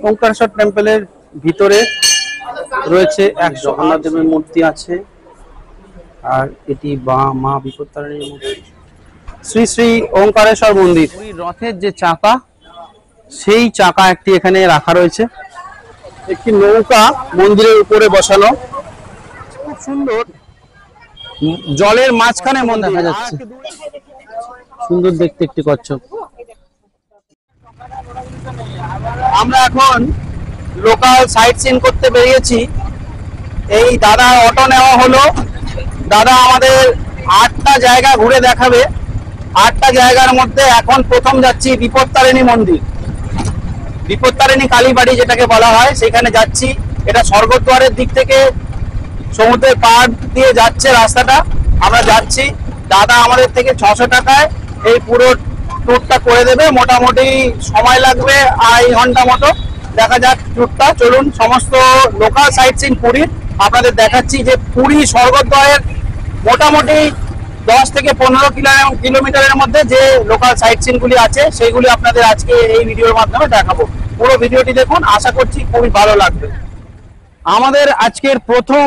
ওঙ্কারেশ্বর টেম্পলের ভিতরে রয়েছে এক জগন্নাথ দেবের মূর্তি আছে, আর এটি মা বিপত্তারিণীর মূর্তি। শ্রী শ্রী ওঙ্কারেশ্বর মন্দির। রথের যে চাকা, সেই চাকা একটি এখানে রাখা রয়েছে। একটি নৌকা মন্দিরের উপরে বসানো, খুব সুন্দর। জলের মাঝখানে মন্দির দেখা যাচ্ছে, সুন্দর দেখতে একটি কচ্ছপ। আমরা এখন লোকাল সাইট সিন করতে বেরিয়েছি। এই দাদা অটো নেওয়া হলো। দাদা আমাদের 8টা জায়গা ঘুরে দেখাবে। 8টা জায়গার মধ্যে এখন প্রথম যাচ্ছি বিপত্তারিণী মন্দির, বিপত্তারিণী কালীবাড়ি যেটাকে বলা হয়, সেখানে যাচ্ছি। এটা স্বর্গদ্বারের দিক থেকে সমুদ্রের পাড় দিয়ে যাচ্ছে রাস্তাটা, আমরা যাচ্ছি। দাদা আমাদের থেকে 600 টাকায় এই পুরো ট্যুরটা করে দেবে। মোটামুটি সময় লাগবে 2.5 ঘন্টা মতো। দেখা যাক ট্যুরটা। চলুন, সমস্ত লোকাল সাইট সিন পুরীর আপনাদের দেখাচ্ছি। যে পুরী স্বর্গদ্বারের মোটামুটি 10 থেকে 15 কিলোমিটারের মধ্যে যে লোকাল সাইট সিনগুলি আছে, সেইগুলি আপনাদের আজকে এই ভিডিওর মাধ্যমে দেখাবো। পুরো ভিডিওটি দেখুন, আশা করছি খুবই ভালো লাগবে। আমাদের আজকের প্রথম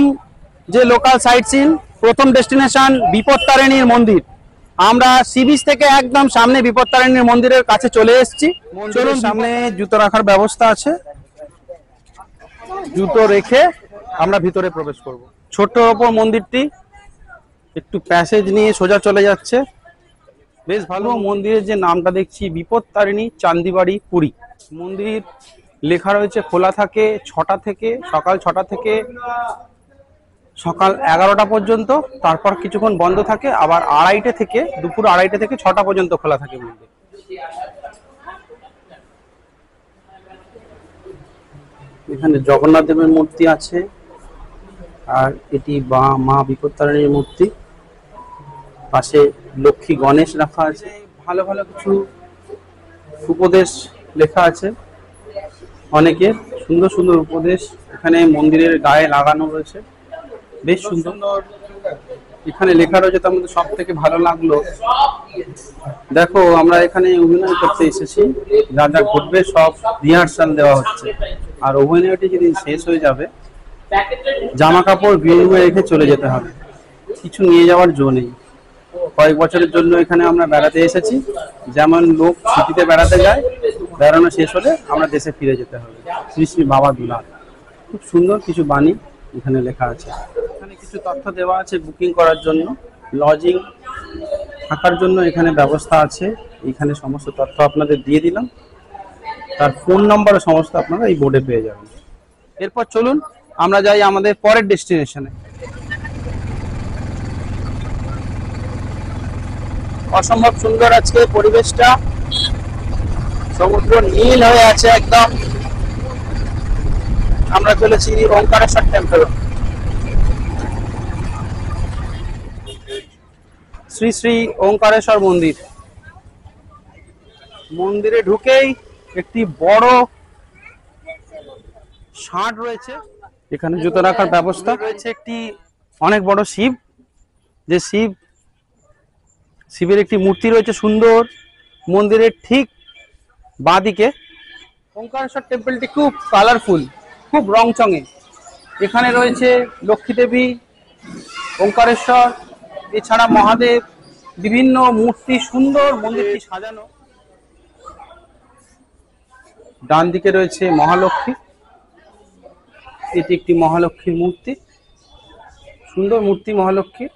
যে লোকাল সাইট সিন, প্রথম ডেস্টিনেশন বিপত্তারিণীর মন্দির। আমরা সি বিচ থেকে একদম সামনে বিপত্তারিণীর মন্দিরের কাছে চলে এসেছি। চলুন, সামনে জুতো রাখার ব্যবস্থা আছে, জুতো রেখে আমরা ভিতরে প্রবেশ করব। ছোট্ট ওপর মন্দিরটি একটু প্যাসেজ নিয়ে সোজা চলে যাচ্ছে, বেশ ভালো। মন্দিরের যে নামটা দেখছি, বিপত্তারিণী চান্দিবাড়ি পুরী। মন্দির লেখা রয়েছে খোলা থাকে 6টা থেকে, সকাল 6টা থেকে সকাল 11টা পর্যন্ত। তারপর কিছুক্ষণ বন্ধ থাকে, আবার দুপুর 2:30 থেকে 6টা পর্যন্ত খোলা থাকে মন্দির। এখানে জগন্নাথ দেবের মূর্তি আছে, আর এটি মা বিপত্তারিণীর মূর্তি। পাশে লক্ষ্মী গণেশ রাখা আছে। ভালো ভালো কিছু উপদেশ লেখা আছে, অনেকের সুন্দর সুন্দর উপদেশ এখানে মন্দিরের গায়ে লাগানো রয়েছে, বেশ সুন্দর। এখানে লেখা রয়েছে, তার মধ্যে সব থেকে ভালো লাগলো, দেখো আমরা এখানে অভিনয় করতে এসেছি, যা যা ঘটবে সব রিহার্সাল দেওয়া হচ্ছে। আর অভিনয়টি যেদিন শেষ হয়ে যাবে, জামা কাপড় গৃহে রেখে চলে যেতে হবে, কিছু নিয়ে যাওয়ার জো নেই। কয়েক বছরের জন্য এখানে আমরা বেড়াতে এসেছি, যেমন লোক ছুটিতে বেড়াতে যায়, বেড়ানো শেষ হলে আমরা দেশে ফিরে যেতে হবে। শ্রী শ্রী বাবা দুলাল। খুব সুন্দর কিছু বাণী এখানে লেখা আছে। এখানে কিছু তথ্য দেওয়া আছে বুকিং করার জন্য, লজিং থাকার জন্য এখানে ব্যবস্থা আছে। এখানে সমস্ত তথ্য আপনাদের দিয়ে দিলাম, তার ফোন নম্বরে সমস্ত আপনারা এই বোর্ডে পেয়ে যাবেন। এরপর চলুন আমরা যাই আমাদের পরের ডেস্টিনেশনে। অসম্ভব সুন্দর আজকে পরিবেশটা, সমুদ্র নীল হয়ে আছে একদম। আমরা চলেছি ওঙ্কারেশ্বর টেম্পল। শ্রী শ্রী ওঙ্কারেশ্বর মন্দির। মন্দিরে ঢুকেই একটি বড় ষাঁড় রয়েছে, এখানে জুতো রাখার ব্যবস্থা রয়েছে। একটি অনেক বড় শিব, যে শিবের একটি মূর্তি রয়েছে সুন্দর মন্দিরের ঠিক বাঁদিকে। ওঙ্কারেশ্বর টেম্পলটি খুব কালারফুল, খুব রংচঙে। এখানে রয়েছে লক্ষ্মী দেবী, ওঙ্কারেশ্বর, এছাড়া মহাদেব, বিভিন্ন মূর্তি, সুন্দর মন্দিরটি সাজানো। ডান দিকে রয়েছে মহালক্ষ্মী, এটি একটি মহালক্ষ্মীর মূর্তি, সুন্দর মূর্তি মহালক্ষ্মীর।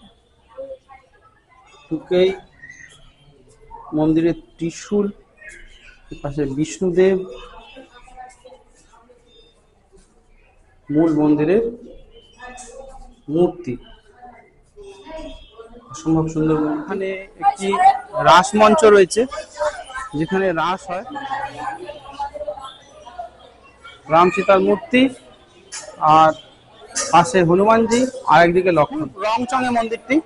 ঢুকেই মন্দিরের ত্রিশূল, পাশে বিষ্ণুদেব, মূল মন্দিরের মূর্তি অসম্ভব সুন্দর। এখানে একটি রাস মঞ্চ রয়েছে, যেখানে রাস হয়। রাম সীতার মূর্তি, আর পাশে হনুমানজি, আর একদিকে লক্ষ্মণ। রংচঙে মন্দিরটি,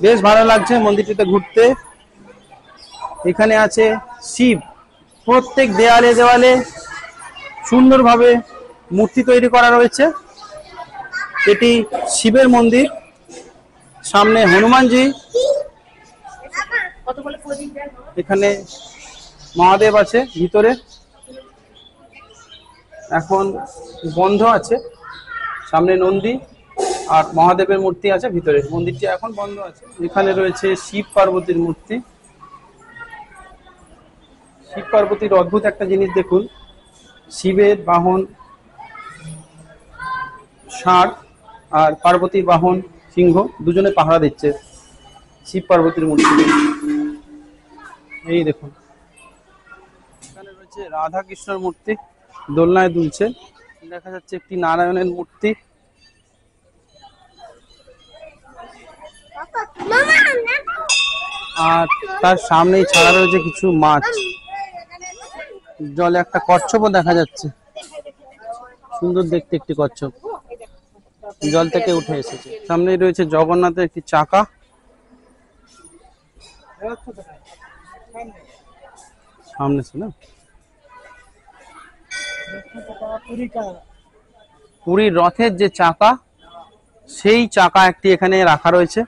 বেশ ভালো লাগছে মন্দিরটিতে ঘুরতে। এখানে আছে শিব, প্রত্যেক দেয়ালে দেওয়ালে সুন্দরভাবে মূর্তি তৈরি করা রয়েছে। এটি শিবের মন্দির, সামনে হনুমানজি, এখানে মহাদেব আছে ভিতরে। এখন বন্ধ আছে। সামনে নন্দী আর মহাদেবের মূর্তি আছে ভিতরে, মন্দিরটি এখন বন্ধ আছে। এখানে রয়েছে শিব পার্বতীর মূর্তি। শিব পার্বতীর অদ্ভুত একটা জিনিস দেখুন, শিবের বাহন ষাঁড় আর পার্বতীর বাহন সিংহ, দুজনে পাহারা দিচ্ছে শিব পার্বতীর মূর্তি। এই দেখুন, এখানে রয়েছে রাধা কৃষ্ণর মূর্তি, দোলনায় দুলছে। দেখা যাচ্ছে একটি নারায়ণের মূর্তি। আর তার সামনেই ছাড়া রয়েছে কিছু মাছ। জলে একটা কচ্ছপও দেখা যাচ্ছে, সুন্দর দেখতে একটি কচ্ছপ, জল থেকে উঠে এসেছে। সামনেই রয়েছে জগন্নাথের একটি চাকা। সামনে ছিল পুরীর রথের যে চাকা, সেই চাকা একটি এখানে রাখা রয়েছে।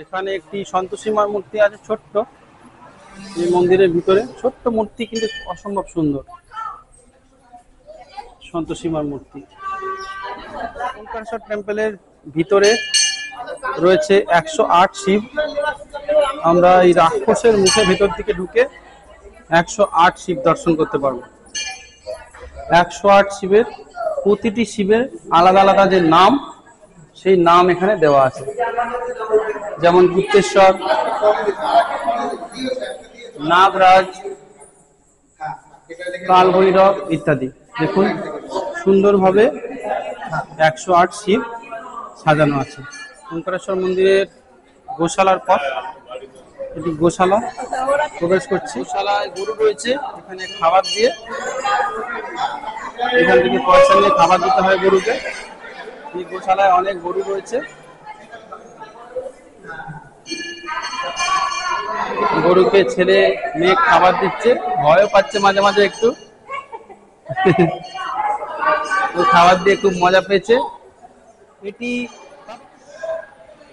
এখানে একটি সন্তোষী মার মূর্তি আছে ছোট্ট, এই মন্দিরের ভিতরে ছোট্ট মূর্তি, কিন্তু অসম্ভব সুন্দর সন্তোষী মার মূর্তি। ওঙ্কারেশ্বর টেম্পলের ভিতরে রয়েছে 108 শিব। আমরা এই রাক্ষসের মুখে ভিতর দিকে ঢুকে 108 শিব দর্শন করতে পারবো। 108 শিবের, প্রতিটি শিবের আলাদা আলাদা যে নাম, সেই নাম এখানে দেওয়া আছে। যেমন গুপ্তেশ্বর, নাগরাজ, কাল ভৈরব ইত্যাদি। দেখুন সুন্দরভাবে 108 শিব সাজানো আছে। ওঙ্কারেশ্বর মন্দিরের গোশালার পথ, এটি গোশালা, প্রবেশ করছি। গোশালায় গরু রয়েছে, এখানে খাবার দিয়ে, এখান থেকে পয়সা নিয়ে খাবার দিতে হয় গরুকে। এই গোশালায় অনেক গরু রয়েছে, গরুকে ছেলে মেয়ে খাবার দিচ্ছে, ভয়ও পাচ্ছে মাঝে মাঝে একটু। খাবার দিয়ে খুব মজা পেয়েছে।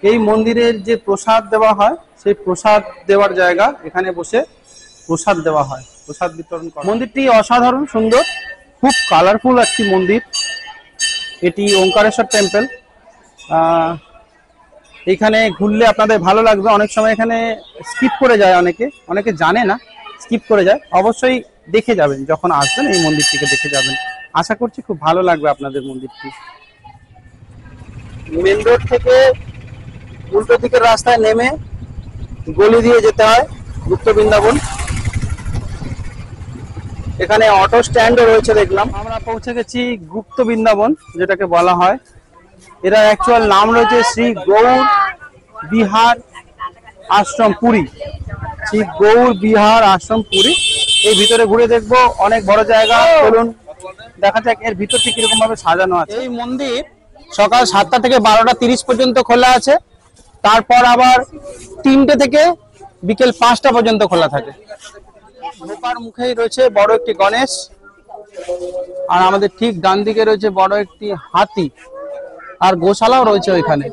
এই মন্দিরের যে প্রসাদ দেওয়া হয়, সেই প্রসাদ দেওয়ার জায়গা, এখানে বসে প্রসাদ দেওয়া হয়, প্রসাদ বিতরণ করা। মন্দিরটি অসাধারণ সুন্দর, খুব কালারফুল একটি মন্দির। এটি ওঙ্কারেশ্বর টেম্পল। এখানে ঘুরলে আপনাদের ভালো লাগবে। অনেক সময় এখানে স্কিপ করে যায়, অনেকে জানে না, স্কিপ করে যায়। অবশ্যই দেখে যাবেন, যখন আসবেন এই মন্দিরটিকে দেখে যাবেন। আশা করছি খুব ভালো লাগবে আপনাদের মন্দিরটি। মেন রোড থেকে উল্টো দিকের রাস্তায় নেমে গলি দিয়ে যেতে হয় গুপ্ত বৃন্দাবন। এখানে অটো স্ট্যান্ডও রয়েছে দেখলাম। আমরা পৌঁছে গেছি গুপ্ত বৃন্দাবন, যেটাকে বলা হয়। এরা অ্যাকচুয়াল নাম রয়েছে শ্রী গৌর বিহার আশ্রম পুরী। শ্রী গৌর বিহার আশ্রম পুরী। এই ভিতরে ঘুরে দেখবো, অনেক বড় জায়গা। চলুন দেখা যাক এর ভিতরটি কিরকম ভাবে সাজানো আছে। এই মন্দির সকাল 7টা থেকে 12টা 30 পর্যন্ত খোলা আছে। তারপর আবার 3টে থেকে বিকেল 5টা পর্যন্ত খোলা থাকে। ঢোকার মুখেই রয়েছে বড় একটি গণেশ, আর আমাদের ঠিক ডান দিকে রয়েছে বড় একটি হাতি, আর গোশালাও রয়েছে ওইখানে।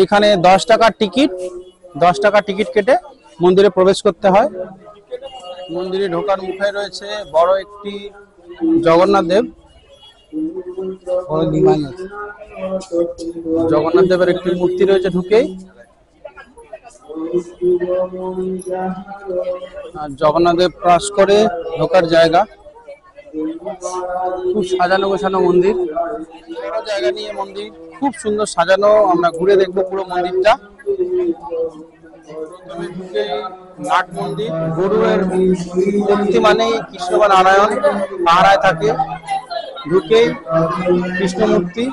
এইখানে 10 টাকার টিকিট, 10 টাকা টিকিট কেটে মন্দিরে প্রবেশ করতে হয়। মন্দিরে ঢোকার মুখে রয়েছে বড় একটি জগন্নাথ দেব, জগন্নাথ দেবের একটি মূর্তি রয়েছে ঢুকেই। আর জগন্নাথ দেব ক্রস করে ঢোকার জায়গা। খুব সাজানো গোছানো মন্দির, বড় জায়গা নিয়ে মন্দির, খুব সুন্দর সাজানো। আমরা ঘুরে দেখবো পুরো মন্দিরটা। নাট মন্দির, গরুর মূর্তি মানেই কৃষ্ণ বা নারায়ণ পাহারায় থাকে। ঢুকেই কৃষ্ণ মূর্তি,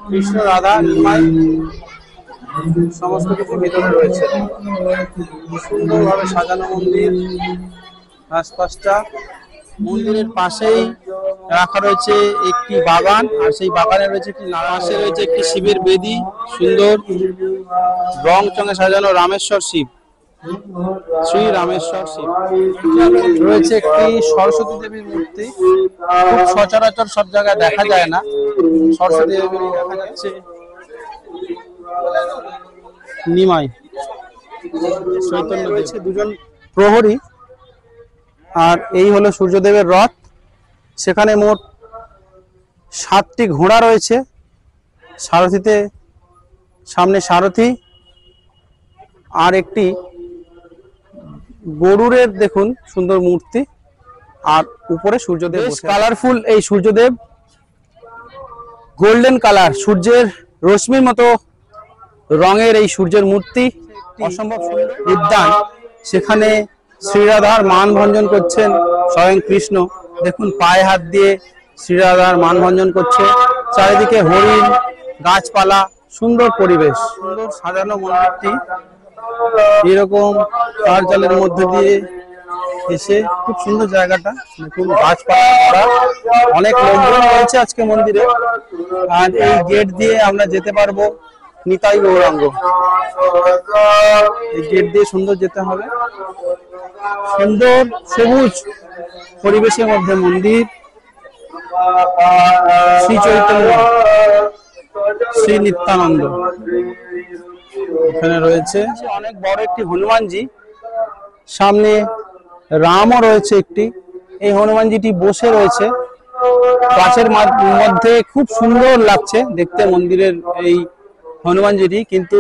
কৃষ্ণ রাধা নিমাই সমস্ত কিছু ভিতরে রয়েছে। সুন্দরভাবে সাজানো মন্দির। আশপাশটা মন্দিরের পাশেই রাখা রয়েছে একটি বাগান, আর সেই বাগানে রয়েছে একটি পাশে রয়েছে একটি শিবের বেদি, সুন্দর রং চঙে সাজানো রামেশ্বর শিব। শ্রী রামেশ্বর শিব। রয়েছে একটি সরস্বতী দেবীর মূর্তি, খুব সচরাচর সব জায়গায় দেখা যায় না। সরস্বতী দেবী দেখা যাচ্ছে নিমাই। চৈতন্য রয়েছে দুজন প্রহরী, আর এই হলো সূর্যদেবের রথ। সেখানে মোট 7টি ঘোড়া রয়েছে সারথিতে, সামনে সারথি আর একটি গরুরের দেখুন সুন্দর মূর্তি, আর উপরে সূর্যদেব। কালারফুল এই সূর্যদেব, গোল্ডেন কালার, সূর্যের রশ্মির মতো রঙের এই সূর্যের মূর্তি অসম্ভব সুন্দর। উদ্যান, সেখানে শ্রীরাধার মান ভঞ্জন করছেন স্বয়ং কৃষ্ণ। দেখুন পায়ে হাত দিয়ে শ্রীরাধার মান ভঞ্জন করছে। চারিদিকে হরিণ, গাছপালা, সুন্দর পরিবেশ, সুন্দর সাজানো মন্দিরটি। এরকম তার জালের মধ্যে দিয়ে এসে খুব সুন্দর জায়গাটা, দেখুন গাছপালা, অনেক লোকজন রয়েছে আজকে মন্দিরে। আর এই গেট দিয়ে আমরা যেতে পারবো নিতাই গৌরাঙ্গ। এই গেট দিয়ে সুন্দর যেতে হবে, সুন্দর সবুজ পরিবেশের মধ্যে মন্দির। শ্রী চৈতন্য, শ্রী নিত্যানন্দ এখানে রয়েছে। অনেক বড় একটি হনুমানজি, সামনে রামও রয়েছে একটি। এই হনুমানজিটি বসে রয়েছে গাছের মধ্যে, খুব সুন্দর লাগছে দেখতে মন্দিরের এই হনুমানজিটি, কিন্তু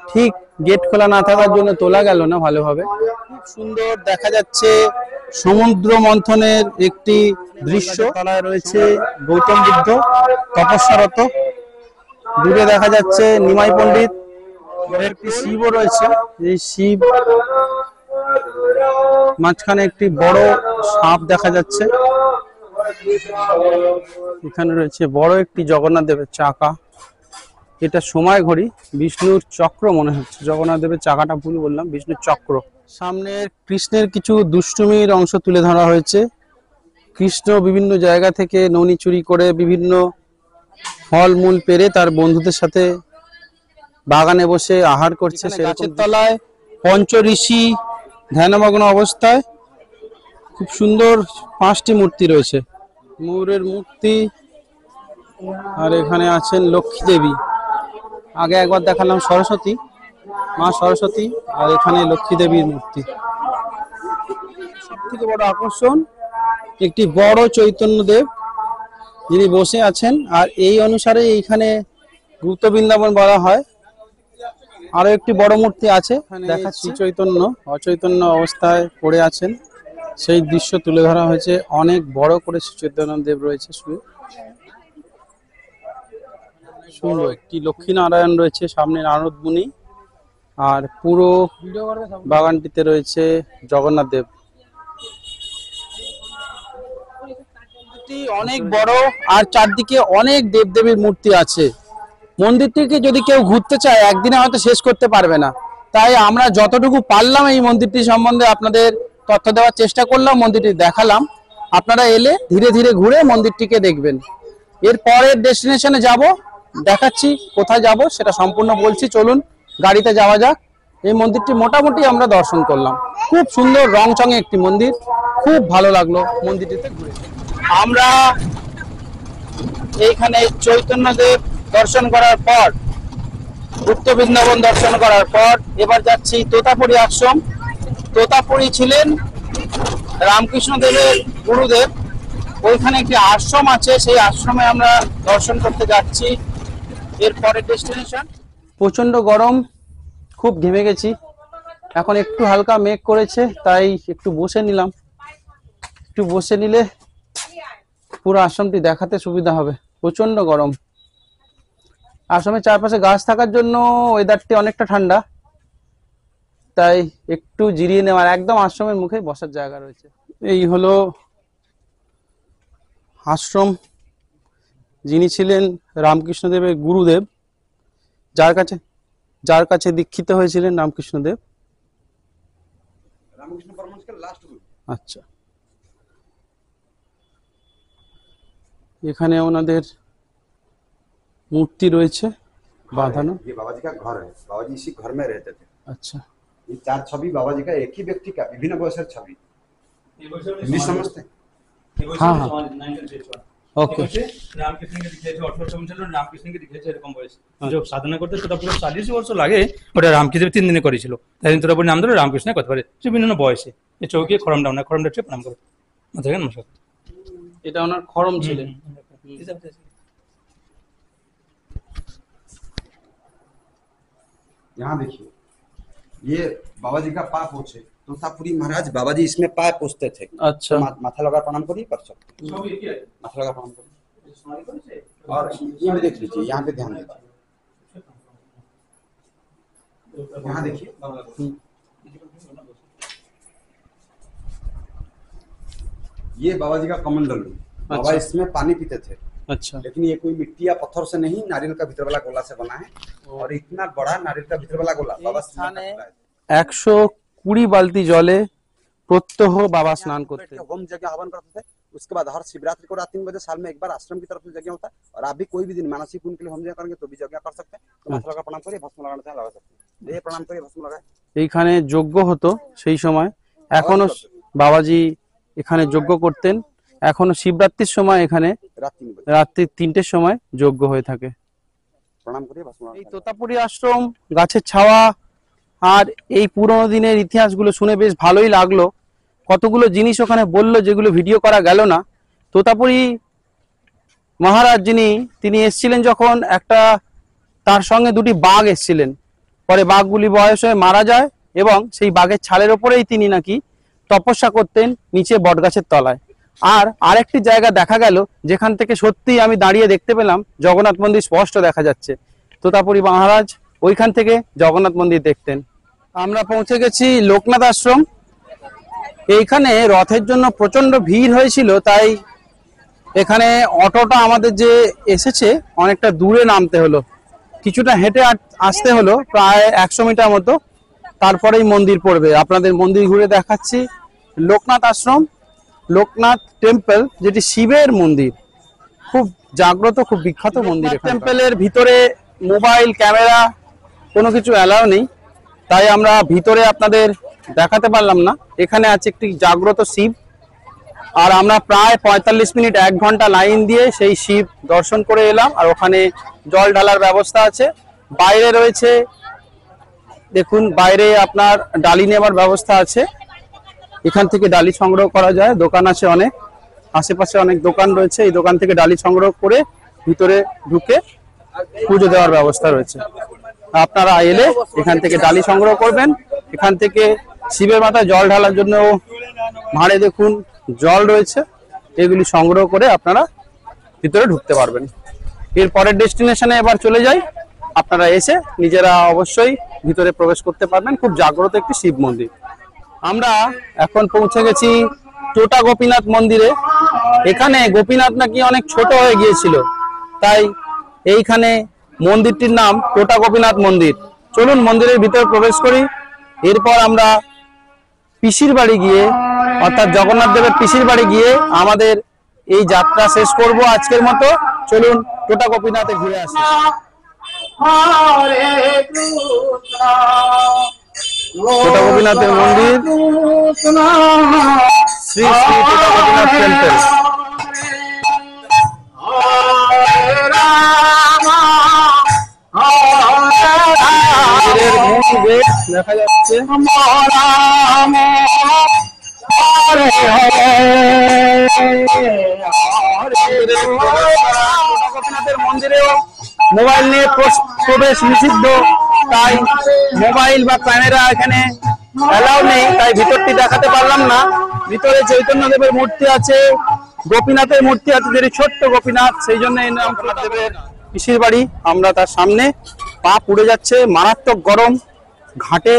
ঠিক গেট খোলা না থাকার জন্য তোলা গেল না ভালোভাবে। খুব সুন্দর দেখা যাচ্ছে সমুদ্র মন্থনের একটি দৃশ্য। তলায় রয়েছে গৌতম বুদ্ধ তপস্যারত, দূরে দেখা যাচ্ছে নিমাই পণ্ডিত, একটি শিবও রয়েছে। এই শিব, মাঝখানে একটি বড় সাপ দেখা যাচ্ছে। এখানে রয়েছে বড় একটি জগন্নাথ দেবের চাকা, এটা সময় ঘড়ি, বিষ্ণুর চক্র মনে হচ্ছে। জগন্নাথ দেবের চাকাটা ভুল বললাম, বিষ্ণুর চক্র। সামনে কৃষ্ণের কিছু দুষ্টুমির অংশ তুলে ধরা হয়েছে। কৃষ্ণ বিভিন্ন জায়গা থেকে ননি চুরি করে বিভিন্ন ফল মূল পেরে তার বন্ধুদের সাথে বাগানে বসে আহার করছে। গাছের তলায় পঞ্চ ঋষি ধ্যানমগ্ন অবস্থায়, খুব সুন্দর 5টি মূর্তি রয়েছে। ময়ূরের মূর্তি, আর এখানে আছেন লক্ষ্মী দেবী। আগে একবার দেখালাম সরস্বতী, মা সরস্বতী, আর এখানে লক্ষ্মী দেবীর মূর্তি। সবথেকে বড় আকর্ষণ একটি বড় চৈতন্য দেব, যিনি বসে আছেন। আর এই অনুসারে এইখানে গুপ্ত বৃন্দাবন বলা হয়। আরো একটি বড় মূর্তি আছে দেখাচ্ছি, চৈতন্য অচৈতন্য অবস্থায় পড়ে আছেন, সেই দৃশ্য তুলে ধরা হয়েছে। অনেক বড় করে শ্রী চৈতন্য দেব রয়েছে শুয়ে। সুন্দর একটি লক্ষ্মী নারায়ণ রয়েছে, সামনে নারদ মুনি, আর পুরো বাগানটিতে রয়েছে জগন্নাথ দেব। অনেক বড়, আর চারদিকে অনেক দেবদেবীর মূর্তি আছে। মন্দিরটিকে যদি কেউ ঘুরতে চায় একদিনে হয়তো শেষ করতে পারবে না, তাই আমরা যতটুকু পারলাম এই মন্দিরটি সম্বন্ধে আপনাদের তথ্য দেওয়ার চেষ্টা করলাম, মন্দিরটি দেখালাম। আপনারা এলে ধীরে ধীরে ঘুরে মন্দিরটিকে দেখবেন। এর পরের ডেস্টিনেশনে যাব, দেখাচ্ছি কোথায় যাব সেটা সম্পূর্ণ বলছি। চলুন গাড়িতে যাওয়া যাক। এই মন্দিরটি মোটামুটি আমরা দর্শন করলাম, খুব সুন্দর রংচঙে একটি মন্দির, খুব ভালো লাগলো মন্দিরটিতে ঘুরে। আমরা এইখানে চৈতন্যদেব দর্শন করার পর, গুপ্ত বৃন্দাবন দর্শন করার পর এবার যাচ্ছি তোতাপুরী আশ্রম। তোতাপুরী ছিলেন রামকৃষ্ণ দেবের গুরুদেব, ওইখানে একটি আশ্রম আছে, সেই আশ্রমে আমরা দর্শন করতে যাচ্ছি। এর পরের ডেস্টিনেশন। প্রচন্ড গরম, খুব ঘেমে গেছি। এখন একটু হালকা মেঘ করেছে, তাই একটু বসে নিলাম। একটু বসে নিলে পুরো আশ্রমটি দেখাতে সুবিধা হবে। প্রচন্ড গরম, আশ্রমের চারপাশে গাছ থাকার জন্য ওয়েদারটি অনেকটা ঠান্ডা, তাই একটু জিরিয়ে নেওয়ার, একদম আশ্রমের মুখে বসার জায়গা রয়েছে। এই হলো আশ্রম। যিনি ছিলেন রামকৃষ্ণদেবের গুরুদেব, যার কাছে দীক্ষিত হয়েছিলেন রামকৃষ্ণদেব। আচ্ছা, এখানে ওনাদের মূর্তি রয়েছে বাঁধানো। ये बाबा जी का घर है, बाबा जी इसी घर में रहते थे। अच्छा, ये 4 छवि बाबा जी का एक ही व्यक्ति का विभिन्न बयसेर छवि हिंदी समझते हैं। हाँ हाँ ओके রামকৃষ্ণকে দেখিয়েছে 1857 সালে রামকৃষ্ণকে দেখিয়েছে এরকম বয়স যে সাধনা করতে তোতাপুরে 40 বছর লাগে ওটা রামকৃষ্ণ 3 দিনে করেছিল তাই তোতাপুরে নাম ধরে রামকৃষ্ণ কথা বলে সে বিভিন্ন বয়সে এই চৌকি খরমডাউন খরমডা ট্রিপ নাম করে মাথায় নমস্কার এটা ওনার খরম ছিলেন। यहाँ देखिए ये बाबा जी का पाप पोछे तोतापुरी महाराज बाबा जी इसमें पाय पोछते थे। अच्छा माथा लगा प्रणाम करिए कर सकते माथा लगा प्रणाम करिए और ये भी देख लीजिए यहाँ पे ध्यान दीजिए यहाँ देखिए ये बाबा जी का कमंडल बाबा इसमें पानी पीते थे। अच्छा लेकिन ये कोई मिट्टी या पत्थर से नहीं नारियल का भीतर वाला गोला से बना है और इतना बड़ा नारियल का भीतर वाला गोला बाबा স্থানে 120 बाल्टी जले प्रत्यह बाबा स्नान करते होम यज्ञ हवन करते थे। उसके बाद हर शिवरात्रि को रात 3 बजे साल में एक बार आश्रम की तरफ से यज्ञ होता है और आप भी कोई भी दिन मानसिक पुण्य के लिए होम यज्ञ करेंगे तो भी यज्ञ कर सकते हैं। तो माथा लगा प्रणाम करिए भस्म लगाना चाहे लगा सकते हैं ये प्रणाम करिए भस्म लगाए এইখানে যজ্ঞ হতো সেই সময় এখনো বাবাজি এখানে যজ্ঞ করতেন এখনো শিবরাত্রির সময় এখানে রাত্রি 3টের সময় যজ্ঞ হয়ে থাকে। প্রণাম করিয়ে ভস্ম এই তোতাপুরি আশ্রম গাছের ছাওয়া আর এই পুরোনো দিনের ইতিহাসগুলো শুনে বেশ ভালোই লাগলো। কতগুলো জিনিস ওখানে বললো যেগুলো ভিডিও করা গেল না। তোতাপুরি মহারাজ তিনি এসেছিলেন যখন একটা তার সঙ্গে 2টি বাঘ এসেছিলেন পরে বাঘগুলি বয়স হয়ে মারা যায় এবং সেই বাঘের ছালের ওপরেই তিনি নাকি তপস্যা করতেন নিচে বটগাছের তলায়। আর আরেকটি জায়গা দেখা গেল যেখান থেকে সত্যিই আমি দাঁড়িয়ে দেখতে পেলাম জগন্নাথ মন্দির স্পষ্ট দেখা যাচ্ছে। তোতাপুরি মহারাজ ওইখান থেকে জগন্নাথ মন্দির দেখতেন। আমরা পৌঁছে গেছি লোকনাথ আশ্রম। এইখানে রথের জন্য প্রচন্ড ভিড় হয়েছিল তাই এখানে অটোটা আমাদের যে এসেছে অনেকটা দূরে নামতে হলো কিছুটা হেঁটে আসতে হলো প্রায় 100 মিটার মতো তারপরেই মন্দির পড়বে। আপনাদের মন্দির ঘুরে দেখাচ্ছি। লোকনাথ আশ্রম লোকনাথ টেম্পল যেটি শিবের মন্দির খুব জাগ্রত খুব বিখ্যাত মন্দির। টেম্পলের ভিতরে মোবাইল ক্যামেরা কোনো কিছু অ্যালাউ নেই তাই আমরা ভিতরে আপনাদের দেখাতে পারলাম না। এখানে আছে একটি জাগ্রত শিব আর আমরা প্রায় 45 মিনিট 1 ঘন্টা লাইন দিয়ে সেই শিব দর্শন করে এলাম আর ওখানে জল ঢালার ব্যবস্থা আছে। বাইরে রয়েছে দেখুন বাইরে আপনার ডালি নেওয়ার ব্যবস্থা আছে এখান থেকে ডালি সংগ্রহ করা যায়। দোকান আছে অনেক আশেপাশে অনেক দোকান রয়েছে এই দোকান থেকে ডালি সংগ্রহ করে ভিতরে ঢুকে পুজো দেওয়ার ব্যবস্থা রয়েছে। আপনারা এলে এখান থেকে ডালি সংগ্রহ করবেন। এখান থেকে শিবের মাথায় জল ঢালার জন্য ভাঁড়ে দেখুন জল রয়েছে এগুলি সংগ্রহ করে আপনারা ভিতরে ঢুকতে পারবেন। এর পরের ডেস্টিনেশনে এবার চলে যাই। আপনারা এসে নিজেরা অবশ্যই ভিতরে প্রবেশ করতে পারবেন। খুব জাগ্রত একটি শিব মন্দির। আমরা এখন পৌঁছে গেছি টোটা গোপীনাথ মন্দিরে। এখানে গোপীনাথ নাকি অনেক ছোট হয়ে গিয়েছিল তাই এইখানে মন্দিরটির নাম টোটা গোপীনাথ মন্দির। চলুন মন্দিরের ভিতরে প্রবেশ করি। এরপর আমরা পিসির বাড়ি গিয়ে অর্থাৎ জগন্নাথ দেবের পিসির বাড়ি গিয়ে আমাদের এই যাত্রা শেষ করব আজকের মতো। চলুন টোটা গোপীনাথে ঘুরে আসি। টোটা গোপীনাথের মন্দির শ্রী শ্রী টোটা গোপীনাথ টেম্পল। দেখা যাচ্ছে গোপীনাথের মন্দিরেও মোবাইল নিয়ে প্রবেশ নিষিদ্ধ তাই মোবাইল বা ক্যামেরা এখানে অ্যালাউ নেই তাই ভিতরটি দেখাতে পারলাম না। ভিতরে চৈতন্য দেবের মূর্তি আছে গোপীনাথের মূর্তি আছে যেটি ছোট্ট গোপীনাথ সেই জন্য এই নাম টোটা দেবের পিসির বাড়ি। আমরা তার সামনে পা পুড়ে যাচ্ছে মারাত্মক গরম ঘাটে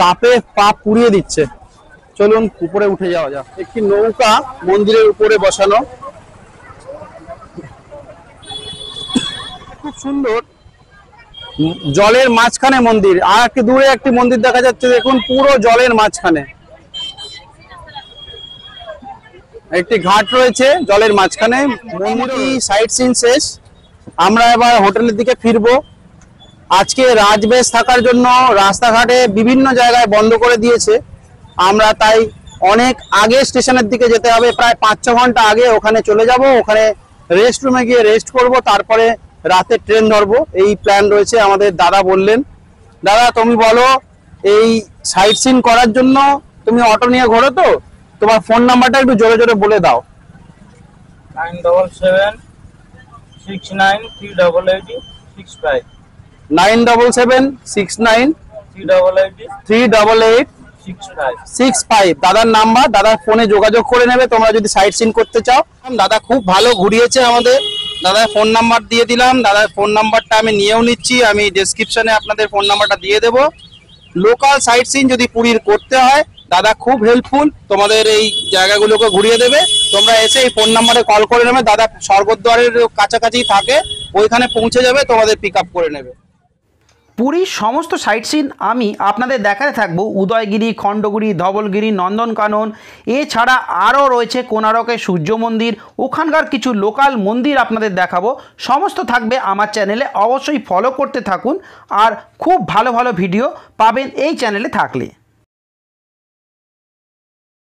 তাপে পা পুড়িয়ে দিচ্ছে। চলুন উপরে উঠে যাওয়া যাক। একটি নৌকা মন্দিরের উপরে বসানো খুব সুন্দর জলের মাঝখানে মন্দির। আর একটু দূরে একটি মন্দির দেখা যাচ্ছে দেখুন পুরো জলের মাঝখানে একটি ঘাট রয়েছে জলের মাঝখানে। মন্দিরটি সাইট সিন শেষ। আমরা এবার হোটেলের দিকে ফিরবো। আজকে রাজবেশ থাকার জন্য রাস্তাঘাটে বিভিন্ন জায়গায় বন্ধ করে দিয়েছে। আমরা তাই অনেক আগে স্টেশনের দিকে যেতে হবে, প্রায় 5-6 ঘন্টা আগে ওখানে চলে যাব, ওখানে রেস্ট রুমে গিয়ে রেস্ট করব, তারপরে রাতে ট্রেন ধরবো, এই প্ল্যান রয়েছে। আমাদের দাদা বললেন, দাদা তুমি বলো এই সাইট সিন করার জন্য তুমি অটো নিয়ে ঘোরো তো, তোমার ফোন নাম্বারটা একটু জোরে জোরে বলে দাও। 977693865 977693865 দাদার নাম্বার, দাদার ফোনে যোগাযোগ করে নেবে তোমরা যদি সাইট সিন করতে চাও। দাদা খুব ভালো ঘুরিয়েছে আমাদের, দাদার ফোন নাম্বার দিয়ে দিলাম, দাদার ফোন নাম্বারটা আমি নিয়েও নিচ্ছি, আমি ডেসক্রিপশনে আপনাদের ফোন নাম্বারটা দিয়ে দেবো। লোকাল সাইট সিন যদি পুরীর করতে হয় দাদা খুব হেল্পফুল, তোমাদের এই জায়গাগুলোকে ঘুরিয়ে দেবে। তোমরা এসে এই ফোন নাম্বারে কল করে নেবে, দাদা স্বর্গদ্বারের কাছাকাছি থাকে, ওইখানে পৌঁছে যাবে, তোমাদের পিক আপ করে নেবে। পুরীর সমস্ত সাইট সিন আমি আপনাদের দেখাতে থাকবো। উদয়গিরি, খণ্ডগিরি, ধবলগিরি, নন্দনকানন, এছাড়া আরও রয়েছে কোণারকের সূর্য মন্দির, ওখানকার কিছু লোকাল মন্দির আপনাদের দেখাবো। সমস্ত থাকবে আমার চ্যানেলে, অবশ্যই ফলো করতে থাকুন, আর খুব ভালো ভালো ভিডিও পাবেন এই চ্যানেলে থাকলে।